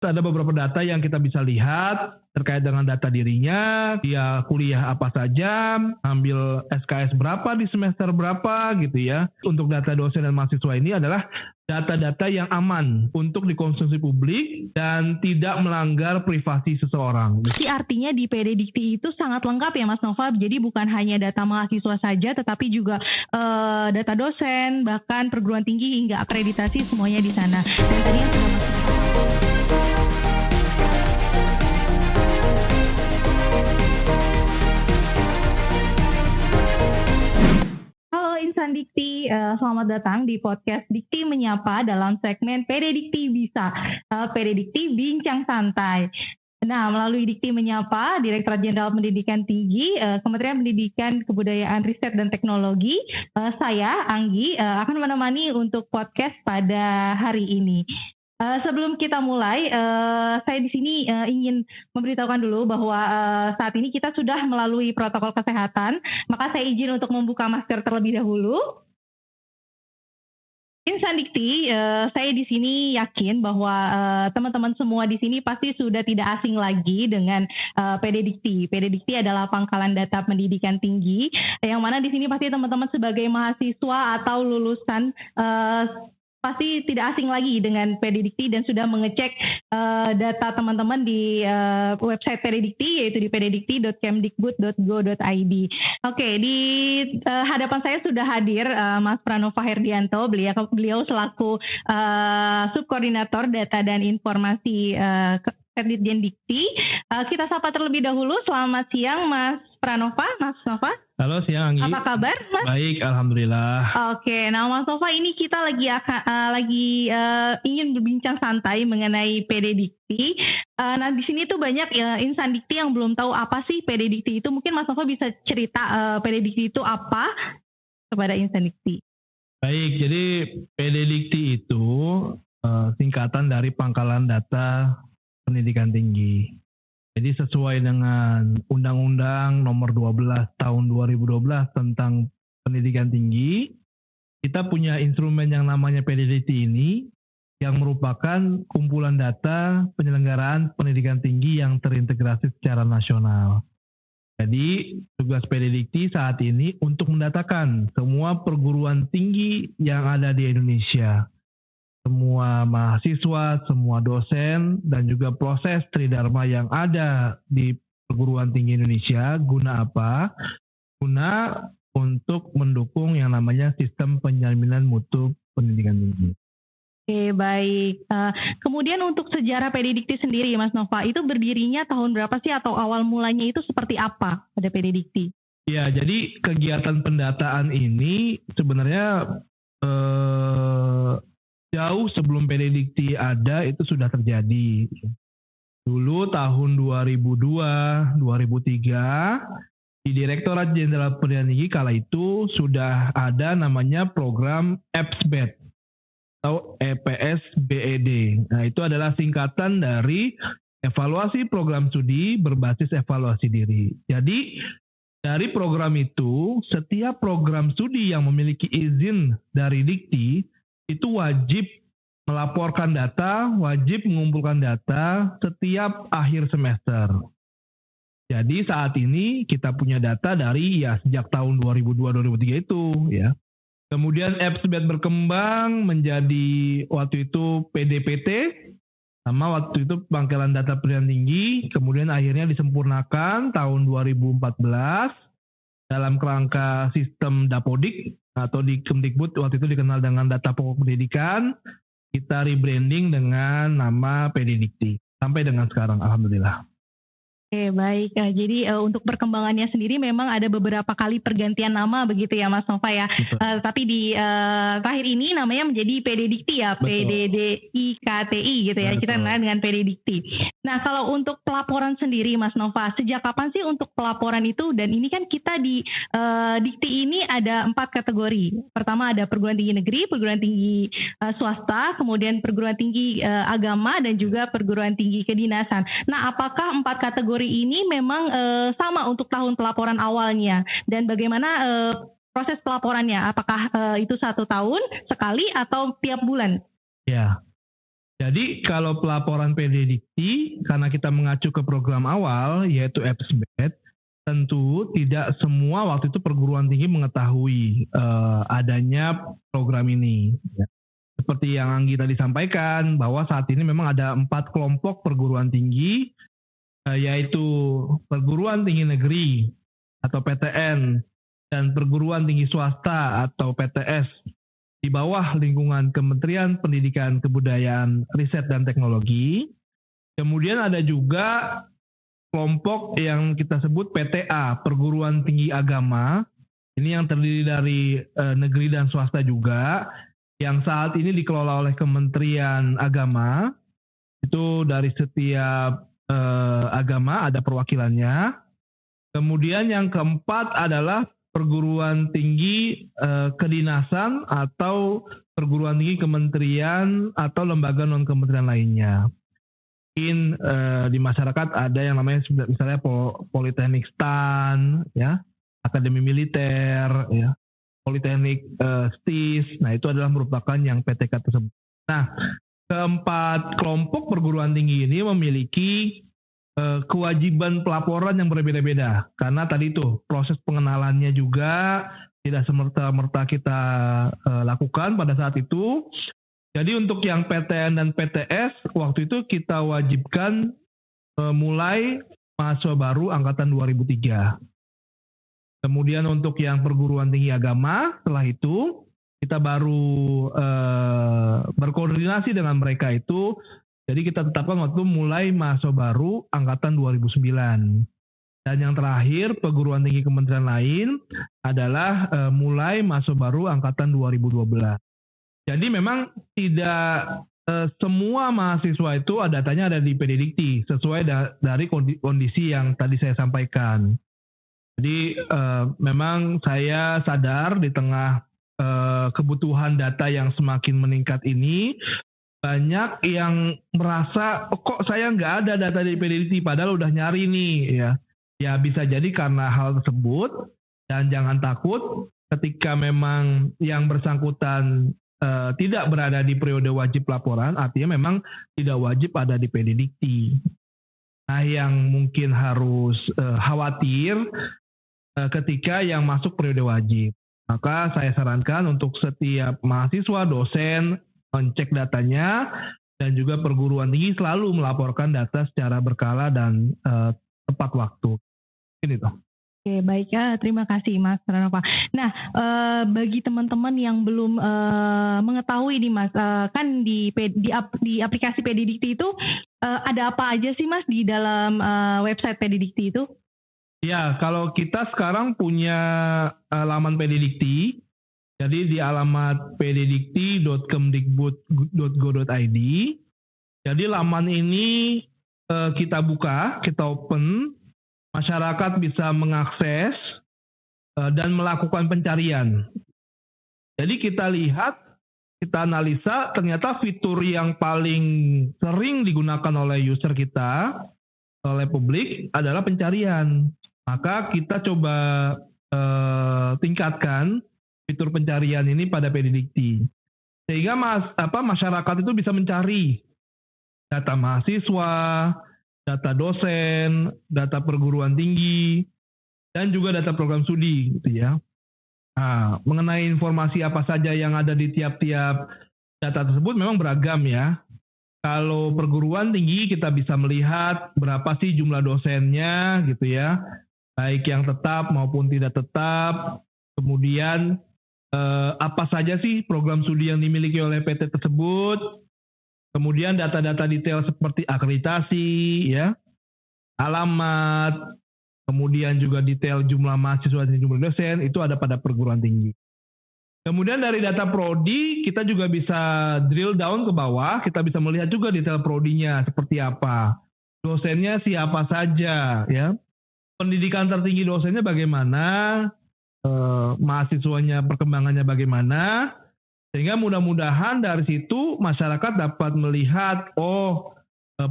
Ada beberapa data yang kita bisa lihat terkait dengan data dirinya, dia kuliah apa saja, ambil SKS berapa di semester berapa gitu ya. Untuk data dosen dan mahasiswa ini adalah data-data yang aman untuk dikonsumsi publik dan tidak melanggar privasi seseorang. Jadi artinya di PD Dikti itu sangat lengkap ya Mas Nova, jadi bukan hanya data mahasiswa saja tetapi juga data dosen, bahkan perguruan tinggi hingga akreditasi semuanya di sana. Dan tadi yang sudah Mas Nova Insan Dikti, selamat datang di podcast Dikti Menyapa dalam segmen PD Dikti Bisa, PD Dikti Bincang Santai. Nah, melalui Dikti Menyapa, Direktorat Jenderal Pendidikan Tinggi, Kementerian Pendidikan, Kebudayaan, Riset, dan Teknologi, saya, Anggi, akan menemani untuk podcast pada hari ini. Sebelum kita mulai, saya di sini ingin memberitahukan dulu bahwa saat ini kita sudah melalui protokol kesehatan, maka saya izin untuk membuka masker terlebih dahulu. Insan Dikti, saya di sini yakin bahwa teman-teman semua di sini pasti sudah tidak asing lagi dengan PD Dikti. PD Dikti adalah pangkalan data pendidikan tinggi, yang mana di sini pasti teman-teman sebagai mahasiswa atau lulusan pasti tidak asing lagi dengan PD Dikti dan sudah mengecek data teman-teman di website PD Dikti, yaitu di pddikti.kemdikbud.go.id. Oke, di hadapan saya sudah hadir Mas Pranova Herdianto, beliau selaku subkoordinator data dan informasi Kemdikbud Dikti. Kita sapa terlebih dahulu. Selamat siang Mas Pranova, Mas Nova. Halo, siang Anggi. Apa kabar, Mas? Baik, alhamdulillah. Oke, nah Mas Nova, ini kita lagi ingin berbincang santai mengenai PD Dikti. Nah, di sini tuh banyak insan Dikti yang belum tahu apa sih PD Dikti itu. Mungkin Mas Nova bisa cerita PD Dikti itu apa kepada insan Dikti. Baik, jadi PD Dikti itu singkatan dari Pangkalan Data Pendidikan Tinggi. Jadi sesuai dengan Undang-Undang Nomor 12 Tahun 2012 tentang Pendidikan Tinggi, kita punya instrumen yang namanya PD Dikti ini, yang merupakan kumpulan data penyelenggaraan pendidikan tinggi yang terintegrasi secara nasional. Jadi tugas PD Dikti saat ini untuk mendatakan semua perguruan tinggi yang ada di Indonesia, semua mahasiswa, semua dosen, dan juga proses tridharma yang ada di perguruan tinggi Indonesia. Guna apa? Guna untuk mendukung yang namanya sistem penjaminan mutu pendidikan tinggi. Oke, baik. Kemudian untuk sejarah PD Dikti sendiri, Mas Nova, itu berdirinya tahun berapa sih atau awal mulanya itu seperti apa pada PD Dikti? Ya, jadi kegiatan pendataan ini sebenarnya jauh sebelum PD Dikti ada itu sudah terjadi. Dulu tahun 2002, 2003 di Direktorat Jenderal Pendidikan Tinggi kala itu sudah ada namanya program EPSBED atau EPSBED. Nah, itu adalah singkatan dari evaluasi program studi berbasis evaluasi diri. Jadi dari program itu, setiap program studi yang memiliki izin dari Dikti itu wajib melaporkan data, wajib mengumpulkan data setiap akhir semester. Jadi saat ini kita punya data dari sejak tahun 2002-2003 itu ya. Kemudian EPSBED berkembang menjadi waktu itu PDPT, sama waktu itu Pangkalan Data Pendidikan Tinggi, kemudian akhirnya disempurnakan tahun 2014 dalam kerangka sistem Dapodik atau di Kemdikbud waktu itu dikenal dengan Data Pokok Pendidikan, kita rebranding dengan nama PD Dikti sampai dengan sekarang, alhamdulillah. Oke, baik. Jadi untuk perkembangannya sendiri memang ada beberapa kali pergantian nama begitu ya Mas Nova ya. Tapi di terakhir ini namanya menjadi PD Dikti ya, PDDIKTI gitu ya. Betul. Kita kenal dengan PD Dikti. Nah, kalau untuk pelaporan sendiri Mas Nova, sejak kapan sih untuk pelaporan itu? Dan ini kan kita di Dikti ini ada 4 kategori. Pertama ada perguruan tinggi negeri, perguruan tinggi swasta, kemudian perguruan tinggi agama, dan juga perguruan tinggi kedinasan. Nah, apakah 4 kategori ini memang sama untuk tahun pelaporan awalnya, dan bagaimana proses pelaporannya? Apakah itu 1 tahun sekali atau tiap bulan? Ya, Jadi kalau pelaporan PD Dikti, karena kita mengacu ke program awal, yaitu EPSBED, tentu tidak semua waktu itu perguruan tinggi mengetahui adanya program ini. Seperti yang Anggi tadi sampaikan, bahwa saat ini memang ada 4 kelompok perguruan tinggi, yaitu perguruan tinggi negeri atau PTN, dan perguruan tinggi swasta atau PTS, di bawah lingkungan Kementerian Pendidikan, Kebudayaan, Riset, dan Teknologi. Kemudian ada juga kelompok yang kita sebut PTA, Perguruan Tinggi Agama. Ini yang terdiri dari negeri dan swasta juga, yang saat ini dikelola oleh Kementerian Agama. Itu dari setiap agama ada perwakilannya. Kemudian yang keempat adalah perguruan tinggi kedinasan atau perguruan tinggi kementerian atau lembaga non kementerian lainnya. Mungkin di masyarakat ada yang namanya misalnya Politeknik STAN, ya, Akademi Militer, ya, Politeknik STIS. Nah, itu adalah merupakan yang PTK tersebut. Nah, keempat kelompok perguruan tinggi ini memiliki kewajiban pelaporan yang berbeda-beda, karena tadi itu proses pengenalannya juga tidak semerta-merta kita lakukan pada saat itu. Jadi untuk yang PTN dan PTS waktu itu kita wajibkan mulai mahasiswa baru angkatan 2003. Kemudian untuk yang perguruan tinggi agama, setelah itu kita baru berkoordinasi dengan mereka itu. Jadi kita tetapkan waktu mulai mahasiswa baru angkatan 2009. Dan yang terakhir perguruan tinggi kementerian lain adalah mulai mahasiswa baru angkatan 2012. Jadi memang tidak semua mahasiswa itu datanya ada di PD Dikti sesuai dari kondisi yang tadi saya sampaikan. Jadi memang saya sadar di tengah kebutuhan data yang semakin meningkat ini, banyak yang merasa kok saya nggak ada data di PD Dikti padahal udah nyari nih, ya. Ya bisa jadi karena hal tersebut, dan jangan takut ketika memang yang bersangkutan tidak berada di periode wajib laporan, artinya memang tidak wajib ada di PD Dikti. Nah, yang mungkin harus khawatir ketika yang masuk periode wajib, maka saya sarankan untuk setiap mahasiswa, dosen mencek datanya, dan juga perguruan tinggi selalu melaporkan data secara berkala dan tepat waktu. Ini tuh. Oke, baik ya. Terima kasih Mas Ranova. Nah, bagi teman-teman yang belum mengetahui nih Mas, kan di aplikasi PD Dikti itu ada apa aja sih Mas di dalam website PD Dikti itu? Ya, kalau kita sekarang punya laman PD Dikti. Jadi di alamat pddikti.kemdikbud.go.id. Jadi laman ini kita buka, kita open, masyarakat bisa mengakses dan melakukan pencarian. Jadi kita lihat, kita analisa, ternyata fitur yang paling sering digunakan oleh user kita, oleh publik, adalah pencarian. Maka kita coba tingkatkan fitur pencarian ini pada PD Dikti. Sehingga masyarakat itu bisa mencari data mahasiswa, data dosen, data perguruan tinggi, dan juga data program studi, gitu ya. Nah, mengenai informasi apa saja yang ada di tiap-tiap data tersebut memang beragam ya. Kalau perguruan tinggi kita bisa melihat berapa sih jumlah dosennya, gitu ya, baik yang tetap maupun tidak tetap. Kemudian apa saja sih program studi yang dimiliki oleh PT tersebut. Kemudian data-data detail seperti akreditasi, ya, alamat, kemudian juga detail jumlah mahasiswa dan jumlah dosen, itu ada pada perguruan tinggi. Kemudian dari data prodi, kita juga bisa drill down ke bawah, kita bisa melihat juga detail prodinya seperti apa. Dosennya siapa saja, ya. Pendidikan tertinggi dosennya bagaimana, mahasiswanya perkembangannya bagaimana, sehingga mudah-mudahan dari situ masyarakat dapat melihat,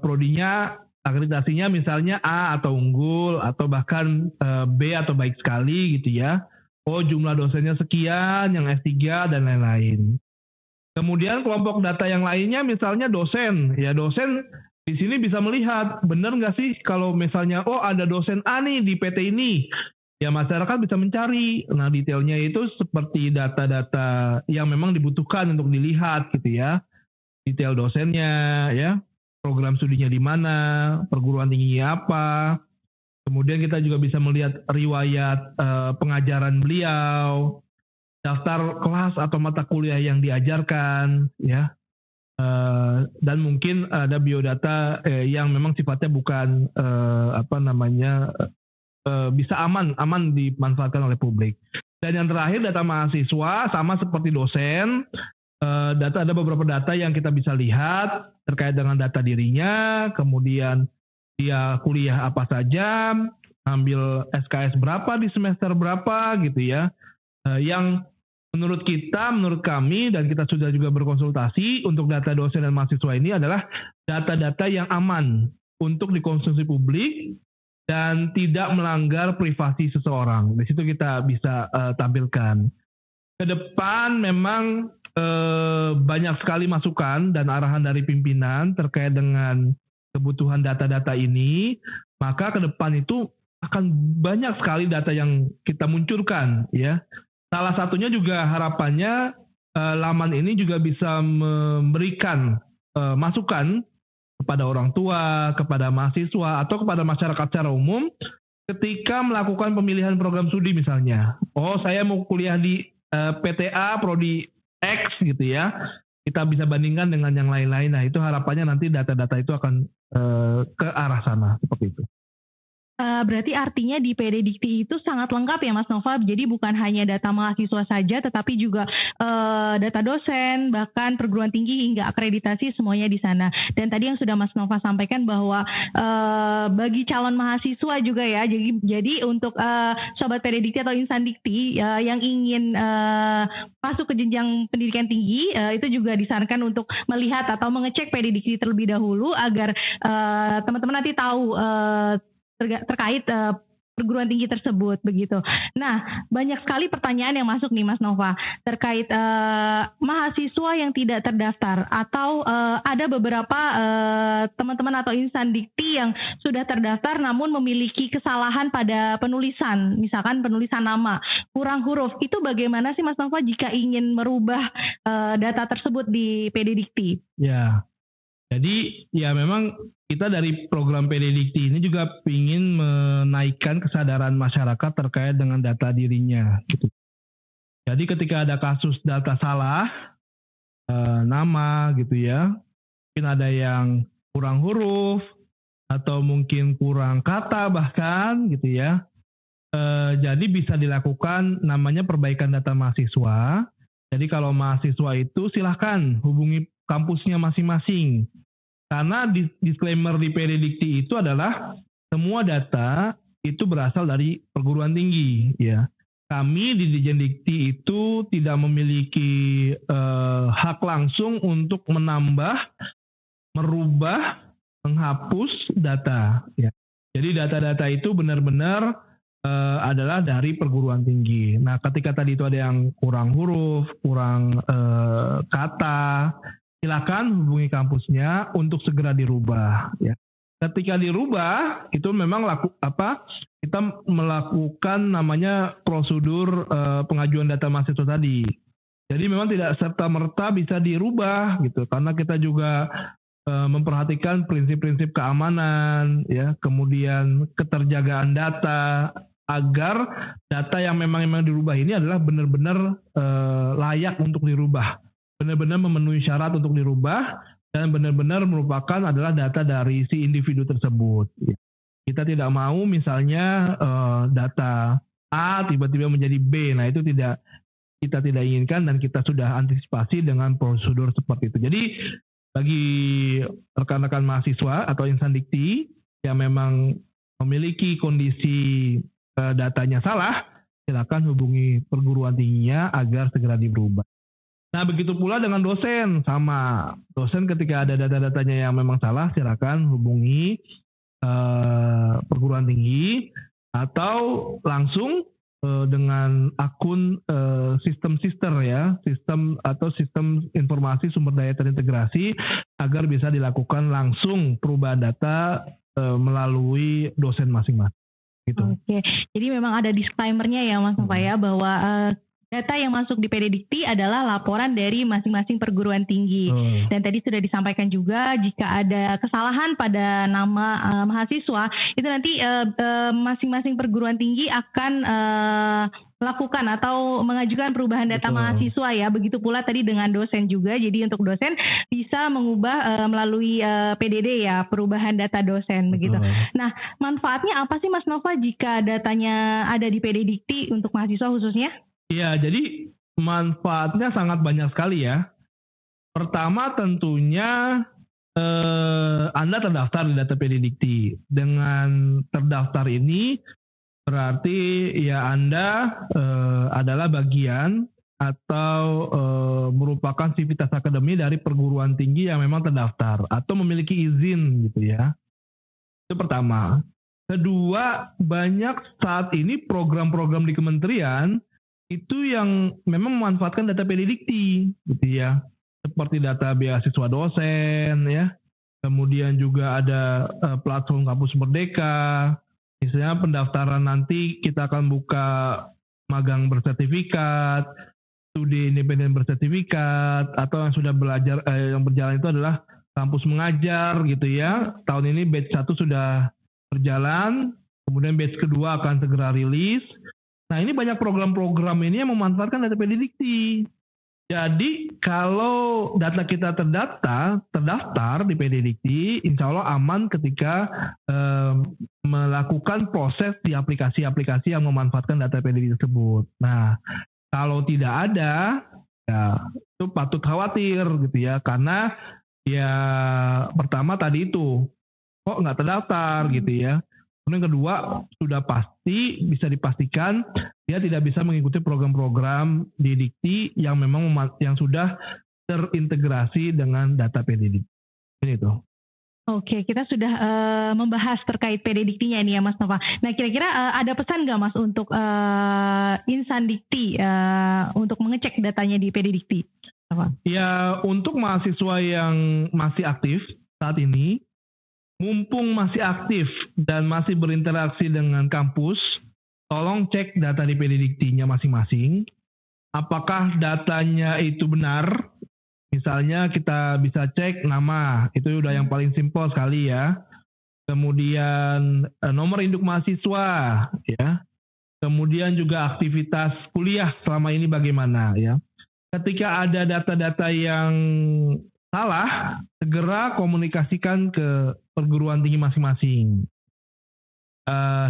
prodinya, akreditasinya misalnya A atau unggul, atau bahkan B atau baik sekali gitu ya. Jumlah dosennya sekian, yang S3 dan lain-lain. Kemudian kelompok data yang lainnya misalnya dosen. Ya dosen di sini bisa melihat benar nggak sih kalau misalnya ada dosen A nih di PT ini. Ya masyarakat bisa mencari. Nah detailnya itu seperti data-data yang memang dibutuhkan untuk dilihat gitu ya. Detail dosennya ya, program studinya di mana, perguruan tingginya apa. Kemudian kita juga bisa melihat riwayat pengajaran beliau, daftar kelas atau mata kuliah yang diajarkan ya. Dan mungkin ada biodata yang memang sifatnya bukan bisa aman dimanfaatkan oleh publik. Dan yang terakhir data mahasiswa sama seperti dosen, ada beberapa data yang kita bisa lihat terkait dengan data dirinya, kemudian dia kuliah apa saja, ambil SKS berapa di semester berapa gitu ya, yang menurut kami dan kita sudah juga berkonsultasi untuk data dosen dan mahasiswa ini adalah data-data yang aman untuk dikonsumsi publik dan tidak melanggar privasi seseorang. Di situ kita bisa tampilkan. Ke depan memang banyak sekali masukan dan arahan dari pimpinan terkait dengan kebutuhan data-data ini. Maka ke depan itu akan banyak sekali data yang kita munculkan, ya. Salah satunya juga harapannya laman ini juga bisa memberikan masukan kepada orang tua, kepada mahasiswa, atau kepada masyarakat secara umum ketika melakukan pemilihan program studi misalnya. Saya mau kuliah di PTA, Prodi X gitu ya. Kita bisa bandingkan dengan yang lain-lain. Nah itu harapannya nanti data-data itu akan ke arah sana, seperti itu. Berarti artinya di PD Dikti itu sangat lengkap ya Mas Nova, jadi bukan hanya data mahasiswa saja tetapi juga data dosen, bahkan perguruan tinggi hingga akreditasi semuanya di sana. Dan tadi yang sudah Mas Nova sampaikan bahwa bagi calon mahasiswa juga ya, jadi untuk Sobat PD Dikti atau Insan Dikti yang ingin masuk ke jenjang pendidikan tinggi, itu juga disarankan untuk melihat atau mengecek PD Dikti terlebih dahulu agar teman-teman nanti tahu terkait perguruan tinggi tersebut begitu. Nah, banyak sekali pertanyaan yang masuk nih Mas Nova terkait mahasiswa yang tidak terdaftar atau ada beberapa teman-teman atau insan dikti yang sudah terdaftar namun memiliki kesalahan pada penulisan, misalkan penulisan nama, kurang huruf. Itu bagaimana sih Mas Nova jika ingin merubah data tersebut di PD Dikti? Ya. Jadi ya memang kita dari program PD Dikti ini juga ingin menaikkan kesadaran masyarakat terkait dengan data dirinya. Gitu. Jadi ketika ada kasus data salah, nama gitu ya, mungkin ada yang kurang huruf atau mungkin kurang kata bahkan gitu ya. Jadi bisa dilakukan namanya perbaikan data mahasiswa. Jadi kalau mahasiswa itu silahkan hubungi kampusnya masing-masing. Karena disclaimer di PD Dikti itu adalah semua data itu berasal dari perguruan tinggi. Ya, kami di Dijen Dikti itu tidak memiliki hak langsung untuk menambah, merubah, menghapus data. Ya. Jadi data-data itu benar-benar adalah dari perguruan tinggi. Nah, ketika tadi itu ada yang kurang huruf, kurang kata, silakan hubungi kampusnya untuk segera dirubah. Ya. Ketika dirubah, itu memang kita melakukan namanya prosedur pengajuan data mahasiswa tadi. Jadi memang tidak serta-merta bisa dirubah gitu, karena kita juga memperhatikan prinsip-prinsip keamanan, ya, kemudian keterjagaan data, agar data yang memang dirubah ini adalah benar-benar layak untuk dirubah. Benar-benar memenuhi syarat untuk dirubah dan benar-benar merupakan adalah data dari si individu tersebut. Kita tidak mau misalnya data A tiba-tiba menjadi B. Nah itu kita tidak inginkan dan kita sudah antisipasi dengan prosedur seperti itu. Jadi bagi rekan-rekan mahasiswa atau insan dikti yang memang memiliki kondisi datanya salah, silakan hubungi perguruan tingginya agar segera dirubah. Nah begitu pula dengan dosen, sama dosen ketika ada data-datanya yang memang salah, silakan hubungi perguruan tinggi atau langsung dengan akun sistem sister ya, sistem informasi sumber daya terintegrasi agar bisa dilakukan langsung perubahan data melalui dosen masing-masing gitu. Oke, jadi memang ada disclaimer-nya ya Mas Nova ya, bahwa data yang masuk di PD Dikti adalah laporan dari masing-masing perguruan tinggi. Dan tadi sudah disampaikan juga jika ada kesalahan pada nama mahasiswa, itu nanti masing-masing perguruan tinggi akan melakukan atau mengajukan perubahan data mahasiswa ya. Begitu pula tadi dengan dosen juga. Jadi untuk dosen bisa mengubah melalui PDD ya, perubahan data dosen begitu. Nah, manfaatnya apa sih Mas Nova jika datanya ada di PD Dikti untuk mahasiswa khususnya? Iya, jadi manfaatnya sangat banyak sekali ya. Pertama tentunya Anda terdaftar di data PD Dikti. Dengan terdaftar ini berarti ya Anda adalah bagian atau merupakan sivitas akademi dari perguruan tinggi yang memang terdaftar atau memiliki izin gitu ya. Itu pertama. Kedua, banyak saat ini program-program di kementerian itu yang memang memanfaatkan data PD Dikti gitu ya, seperti data beasiswa dosen ya, kemudian juga ada platform kampus merdeka, misalnya pendaftaran nanti kita akan buka magang bersertifikat, studi independen bersertifikat, atau yang sudah belajar yang berjalan itu adalah kampus mengajar gitu ya. Tahun ini batch 1 sudah berjalan, kemudian batch kedua akan segera rilis. Nah, ini banyak program-program ini yang memanfaatkan data PD Dikti. Jadi, kalau data kita terdaftar di PD Dikti, insya Allah aman ketika melakukan proses di aplikasi-aplikasi yang memanfaatkan data PD Dikti tersebut. Nah, kalau tidak ada, ya itu patut khawatir gitu ya, karena ya pertama tadi itu, kok nggak terdaftar gitu ya. Kemudian kedua, sudah pasti bisa dipastikan dia tidak bisa mengikuti program-program di Dikti yang memang yang sudah terintegrasi dengan data PD Dikti. Ini itu. Oke, kita sudah membahas terkait PD Diktinya ini ya Mas Nova. Nah, kira-kira ada pesan nggak Mas untuk insan Dikti untuk mengecek datanya di PD Dikti? Apa? Ya, untuk mahasiswa yang masih aktif saat ini, mumpung masih aktif dan masih berinteraksi dengan kampus, tolong cek data di PD Diktinya masing-masing. Apakah datanya itu benar? Misalnya kita bisa cek nama, itu udah yang paling simpel sekali ya. Kemudian nomor induk mahasiswa, ya. Kemudian juga aktivitas kuliah selama ini bagaimana ya. Ketika ada data-data yang salah, segera komunikasikan ke perguruan tinggi masing-masing.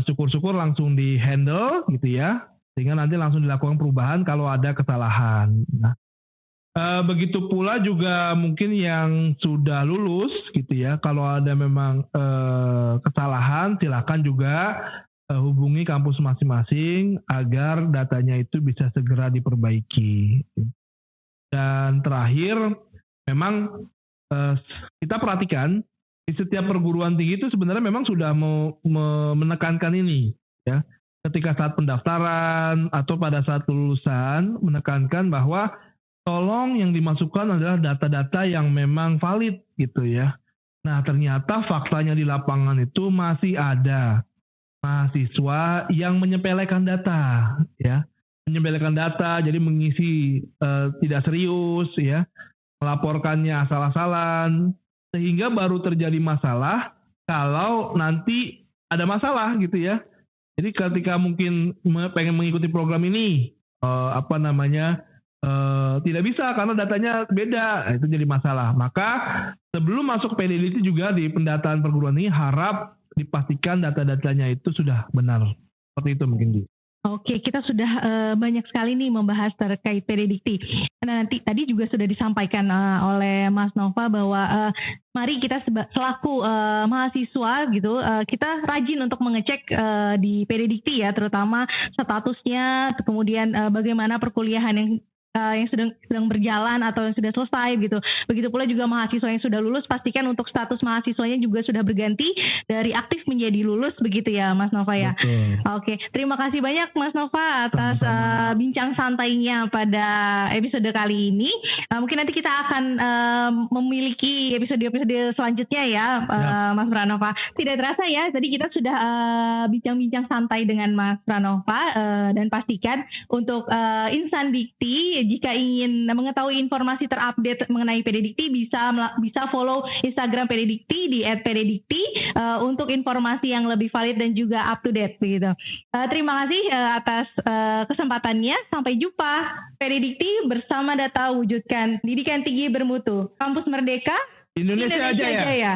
Syukur-syukur langsung di handle gitu ya, sehingga nanti langsung dilakukan perubahan kalau ada kesalahan. Nah, begitu pula juga mungkin yang sudah lulus gitu ya, kalau ada memang kesalahan, silakan juga hubungi kampus masing-masing agar datanya itu bisa segera diperbaiki. Dan terakhir, memang kita perhatikan di setiap perguruan tinggi itu sebenarnya memang sudah menekankan ini ya. Ketika saat pendaftaran atau pada saat lulusan menekankan bahwa tolong yang dimasukkan adalah data-data yang memang valid gitu ya. Nah, ternyata faktanya di lapangan itu masih ada mahasiswa yang menyepelekan data ya. Menyepelekan data, jadi mengisi tidak serius ya, melaporkannya asal-asalan, sehingga baru terjadi masalah kalau nanti ada masalah gitu ya. Jadi ketika mungkin pengen mengikuti program ini, tidak bisa karena datanya beda, itu jadi masalah. Maka sebelum masuk PDD itu juga di pendataan perguruan ini harap dipastikan data-datanya itu sudah benar. Seperti itu mungkin. Oke, kita sudah banyak sekali nih membahas terkait PD Dikti. Nah, nanti tadi juga sudah disampaikan oleh Mas Nova bahwa mari kita selaku mahasiswa gitu, kita rajin untuk mengecek di PD Dikti ya, terutama statusnya, kemudian bagaimana perkuliahan yang yang sedang berjalan atau yang sudah selesai gitu. Begitu pula juga mahasiswa yang sudah lulus, pastikan untuk status mahasiswanya juga sudah berganti dari aktif menjadi lulus begitu ya Mas Nova ya. Betul. Oke, terima kasih banyak Mas Nova atas bincang santainya pada episode kali ini. Mungkin nanti kita akan memiliki episode-episode selanjutnya ya, Mas Pranova. Tidak terasa ya, tadi kita sudah bincang-bincang santai dengan Mas Pranova, dan pastikan untuk insan Dikti jika ingin mengetahui informasi terupdate mengenai PD Dikti bisa follow Instagram PD Dikti di @pddikti untuk informasi yang lebih valid dan juga up to date begitu. Terima kasih atas kesempatannya. Sampai jumpa. PD Dikti bersama data wujudkan pendidikan tinggi bermutu. Kampus Merdeka, Indonesia aja ya.